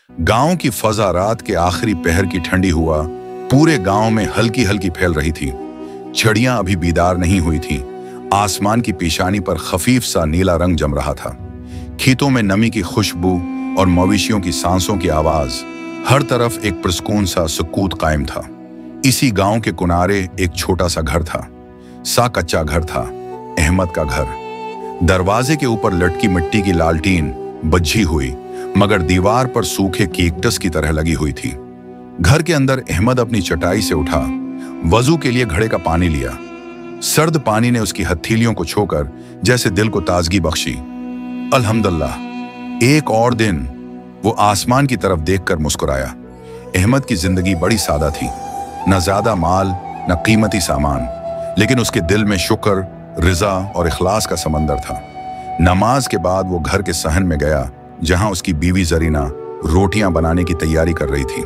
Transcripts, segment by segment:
गांव की फजा रात के आखिरी पहर की ठंडी हुआ पूरे गांव में हल्की हल्की फैल रही थी। चिड़ियां अभी बीदार नहीं हुई थीं। आसमान की पेशानी पर खफीफ सा नीला रंग जम रहा था। खेतों में नमी की खुशबू और मवेशियों की सांसों की आवाज, हर तरफ एक पुरस्कून सा सुकूत कायम था। इसी गांव के किनारे एक छोटा सा घर था। कच्चा घर था, अहमद का घर। दरवाजे के ऊपर लटकी मिट्टी की लालटीन बुझी हुई, मगर दीवार पर सूखे केक्टस की तरह लगी हुई थी। घर के अंदर अहमद अपनी चटाई से उठा, वजू के लिए घड़े का पानी लिया। सर्द पानी ने उसकी हथेलियों को छूकर जैसे दिल को ताजगी बख्शी। अल्हम्दुलिल्लाह, एक और दिन। वो आसमान की तरफ देखकर मुस्कुराया। अहमद की जिंदगी बड़ी सादा थी, न ज्यादा माल न कीमती सामान, लेकिन उसके दिल में शुक्र, रिजा और इखलास का समंदर था। नमाज के बाद वो घर के सहन में गया, जहां उसकी बीवी जरीना रोटियां बनाने की तैयारी कर रही थी।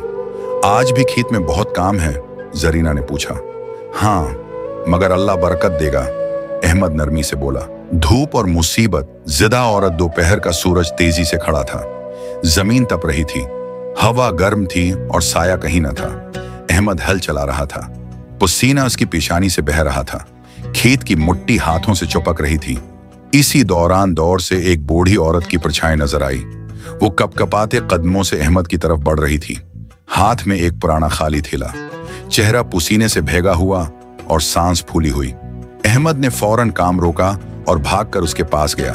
आज भी खेत में बहुत काम है? जरीना ने पूछा। हाँ, मगर अल्लाह बरकत देगा, अहमद नरमी से बोला। धूप और मुसीबत जिदा औरत दोपहर का सूरज तेजी से खड़ा था। जमीन तप रही थी, हवा गर्म थी और साया कहीं न था। अहमद हल चला रहा था, पसीना उसकी पेशानी से बह रहा था। खेत की मुट्ठी हाथों से चिपक रही थी। इसी दौरान दौर से एक बूढ़ी औरत की परछाई नजर आई। वो कपकपाते कदमों से अहमद की तरफ बढ़ रही थी, हाथ में एक पुराना खाली थैला, चेहरा पसीने से भीगा हुआ और सांस फूली हुई। अहमद ने फौरन काम रोका और भागकर उसके पास गया।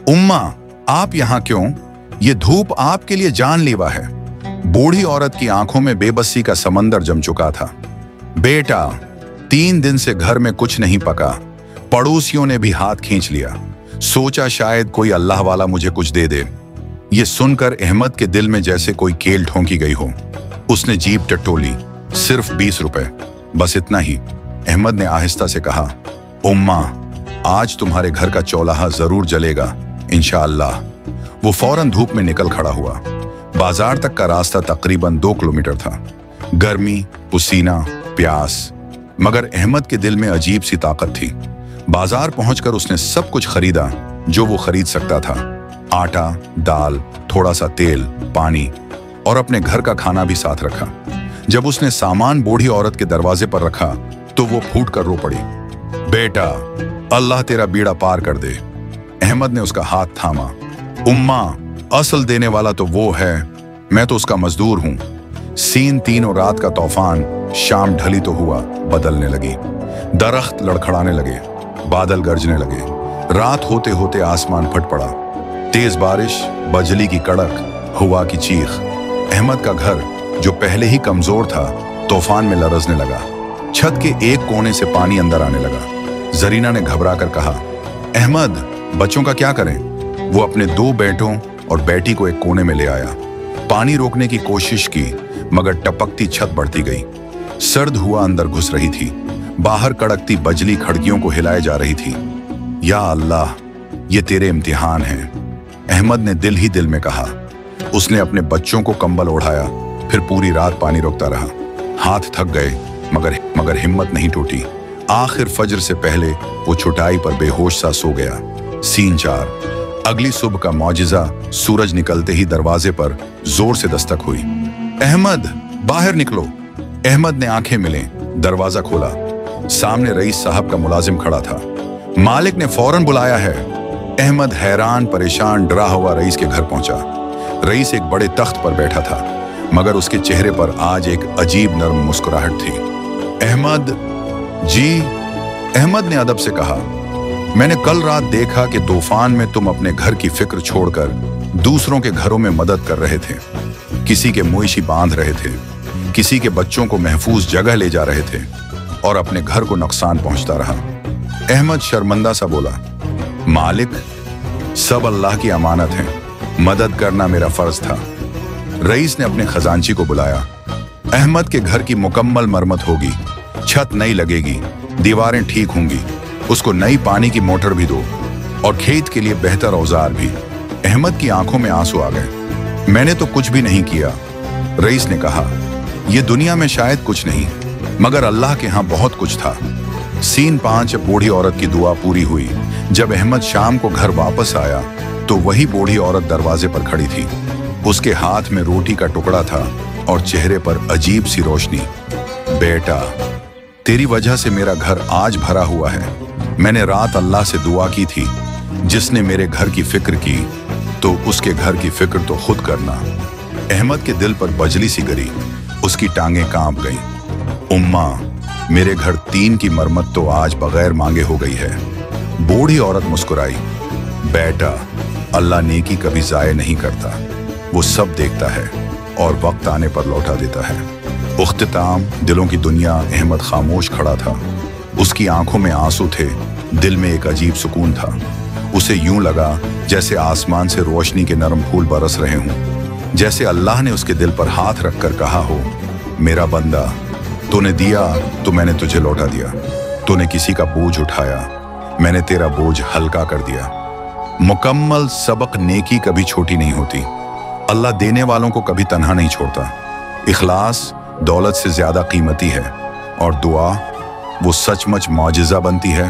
उम्मा, आप यहाँ क्यों? ये धूप आपके लिए जानलेवा है। बूढ़ी औरत की आंखों में बेबसी का समंदर जम चुका था। बेटा, 3 दिन से घर में कुछ नहीं पका। पड़ोसियों ने भी हाथ खींच लिया। सोचा शायद कोई अल्लाह वाला मुझे कुछ दे दे। ये सुनकर अहमद के दिल में जैसे कोई केल ठोंकी गई हो। उसने जीभ टटोली। सिर्फ 20 रुपए, बस इतना ही। अहमद ने आहिस्ता से कहा, उम्मा, आज तुम्हारे घर का चौलाहा जरूर जलेगा, इंशाअल्लाह। वो फौरन धूप में निकल खड़ा हुआ। बाजार तक का रास्ता तकरीबन 2 किलोमीटर था। गर्मी, पसीना, प्यास, मगर अहमद के दिल में अजीब सी ताकत थी। बाजार पहुंचकर उसने सब कुछ खरीदा जो वो खरीद सकता था। आटा, दाल, थोड़ा सा तेल, पानी और अपने घर का खाना भी साथ रखा। जब उसने सामान बूढ़ी औरत के दरवाजे पर रखा तो वो फूट कर रो पड़ी। बेटा, अल्लाह तेरा बीड़ा पार कर दे। अहमद ने उसका हाथ थामा। उम्मा, असल देने वाला तो वो है, मैं तो उसका मजदूर हूं। सीन तीनों रात का तूफान शाम ढली तो हुआ बदलने लगी। दरख्त लड़खड़ाने लगे, बादल गरजने लगे। रात होते होते आसमान फट पड़ा। तेज बारिश, बजली की कड़क, हवा की चीख। अहमद का घर, जो पहले ही कमजोर था, तूफान में लरजने लगा। छत के एक कोने से पानी अंदर आने लगा। जरीना ने घबरा कर कहा, अहमद, बच्चों का क्या करें? वो अपने 2 बेटों और बेटी को एक कोने में ले आया। पानी रोकने की कोशिश की, मगर टपकती छत बढ़ती गई। सर्द हुआ अंदर घुस रही थी। बाहर कड़कती बजली खिड़कियों को हिलाए जा रही थी। या अल्लाह, ये तेरे इम्तिहान हैं, अहमद ने दिल ही दिल में कहा। उसने अपने बच्चों को कंबल ओढ़ाया, फिर पूरी रात पानी रोकता रहा। हाथ थक गए, मगर हिम्मत नहीं टूटी। आखिर फजर से पहले वो चटाई पर बेहोश सा सो गया। सीन 4। अगली सुबह का मौजिजा सूरज निकलते ही दरवाजे पर जोर से दस्तक हुई। अहमद, बाहर निकलो। अहमद ने आंखें मिले, दरवाजा खोला। सामने रईस साहब का मुलाजिम खड़ा था। मालिक ने फौरन बुलाया है। अहमद हैरान, परेशान, डरा हुआ रईस के घर पहुंचा। रईस एक बड़े तख्त पर बैठा था, मगर उसके चेहरे पर आज एक अजीब नर्म मुस्कुराहट थी। अहमद जी, अहमद ने अदब से कहा, मैंने कल रात देखा कि तूफान में तुम अपने घर की फिक्र छोड़कर दूसरों के घरों में मदद कर रहे थे। किसी के मोइशी बांध रहे थे, किसी के बच्चों को महफूज जगह ले जा रहे थे, और अपने घर को नुकसान पहुंचता रहा। अहमद शर्मिंदा सा बोला, मालिक, सब अल्लाह की अमानत है, मदद करना मेरा फर्ज था। रईस ने अपने खजांची को बुलाया। अहमद के घर की मुकम्मल मरम्मत होगी, छत नई लगेगी, दीवारें ठीक होंगी, उसको नई पानी की मोटर भी दो और खेत के लिए बेहतर औजार भी। अहमद की आंखों में आंसू आ गए। मैंने तो कुछ भी नहीं किया, रईस ने कहा। यह दुनिया में शायद कुछ नहीं, मगर अल्लाह के यहाँ बहुत कुछ था। सीन 5। बूढ़ी औरत की दुआ पूरी हुई। जब अहमद शाम को घर वापस आया तो वही बूढ़ी औरत दरवाजे पर खड़ी थी। उसके हाथ में रोटी का टुकड़ा था और चेहरे पर अजीब सी रोशनी। बेटा, तेरी वजह से मेरा घर आज भरा हुआ है। मैंने रात अल्लाह से दुआ की थी, जिसने मेरे घर की फिक्र की तो उसके घर की फिक्र तो खुद करना। अहमद के दिल पर बजली सी गिरी, उसकी टांगें कांप गईं। उम्मा, मेरे घर 3 की मरम्मत तो आज बगैर मांगे हो गई है। बूढ़ी औरत मुस्कुराई। बेटा, अल्लाह नेकी कभी जाये नहीं करता, वो सब देखता है और वक्त आने पर लौटा देता है। उख्तिताम दिलों की दुनिया। अहमद खामोश खड़ा था, उसकी आंखों में आंसू थे, दिल में एक अजीब सुकून था। उसे यूं लगा जैसे आसमान से रोशनी के नरम फूल बरस रहे हों, जैसे अल्लाह ने उसके दिल पर हाथ रखकर कहा हो, मेरा बंदा, तूने दिया तो मैंने तुझे लौटा दिया। तूने किसी का बोझ उठाया, मैंने तेरा बोझ हल्का कर दिया। मुकम्मल सबक नेकी कभी छोटी नहीं होती। अल्लाह देने वालों को कभी तन्हा नहीं छोड़ता। इखलास दौलत से ज्यादा कीमती है और दुआ वो सचमुच मौजिज़ा बनती है।